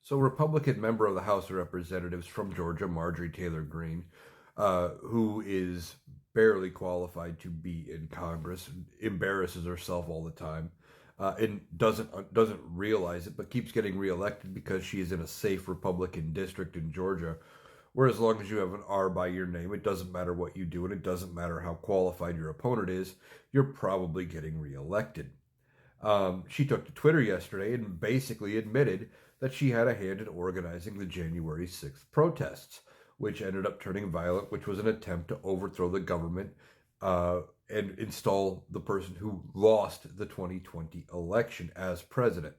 So, Republican member of the House of Representatives from Georgia, Marjorie Taylor Greene, who is barely qualified to be in Congress, embarrasses herself all the time, and doesn't realize it, but keeps getting reelected because she is in a safe Republican district in Georgia. Where as long as you have an R by your name, it doesn't matter what you do, and it doesn't matter how qualified your opponent is, you're probably getting reelected. She took to Twitter yesterday and basically admitted that she had a hand in organizing the January 6th protests, which ended up turning violent, which was an attempt to overthrow the government and install the person who lost the 2020 election as president.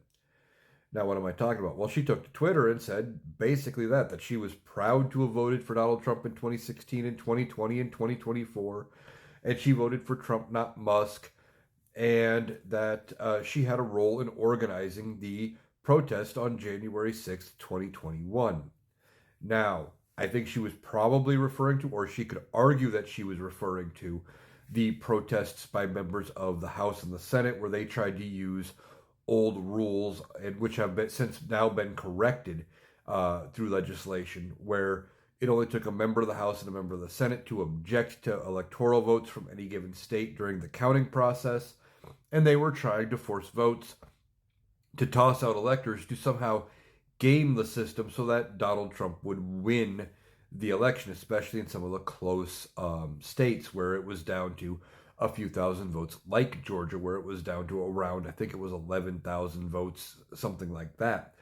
Now, what am I talking about? Well, she took to Twitter and said basically that she was proud to have voted for Donald Trump in 2016 and 2020 and 2024, and she voted for Trump, not Musk, and that she had a role in organizing the protest on January 6th, 2021. Now, I think she was probably referring to, or she could argue that she was referring to, the protests by members of the House and the Senate where they tried to use old rules, and which have been, since now been corrected through legislation, where it only took a member of the House and a member of the Senate to object to electoral votes from any given state during the counting process, and they were trying to force votes to toss out electors to somehow game the system so that Donald Trump would win the election, especially in some of the close states where it was down to a few thousand votes, like Georgia, where it was down to around, I think it was 11,000 votes, something like that.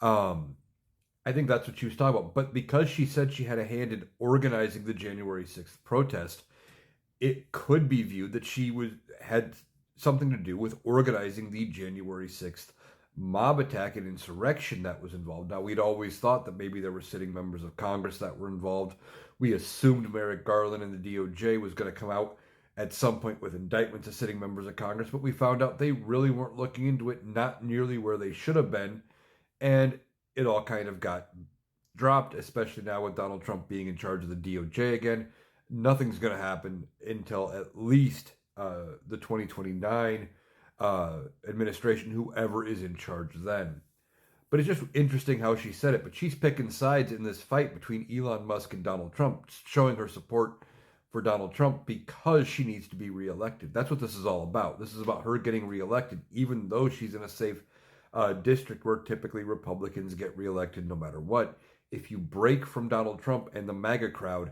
I think that's what she was talking about. But because she said she had a hand in organizing the January 6th protest, it could be viewed that she had something to do with organizing the January 6th mob attack and insurrection that was involved. Now, we'd always thought that maybe there were sitting members of Congress that were involved. We assumed Merrick Garland and the DOJ was going to come out at some point with indictments of sitting members of Congress, but we found out they really weren't looking into it, not nearly where they should have been, and it all kind of got dropped, especially now with Donald Trump being in charge of the DOJ again. Nothing's going to happen until at least the 2029 administration, whoever is in charge then. But it's just interesting how she said it. But she's picking sides in this fight between Elon Musk and Donald Trump, showing her support for Donald Trump because she needs to be reelected. That's what this is all about. This is about her getting reelected, even though she's in a safe district where typically Republicans get reelected no matter what. If you break from Donald Trump and the MAGA crowd,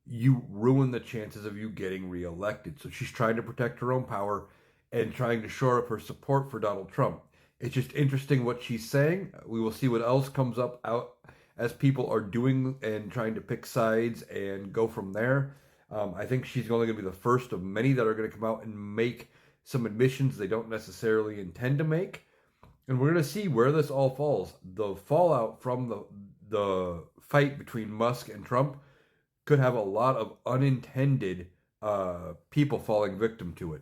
you ruin the chances of you getting reelected. So she's trying to protect her own power and trying to shore up her support for Donald Trump. It's just interesting what she's saying. We will see what else comes up out as people are doing and trying to pick sides and go from there. I think she's only going to be the first of many that are going to come out and make some admissions they don't necessarily intend to make. And we're going to see where this all falls. The fallout from the fight between Musk and Trump could have a lot of unintended people falling victim to it.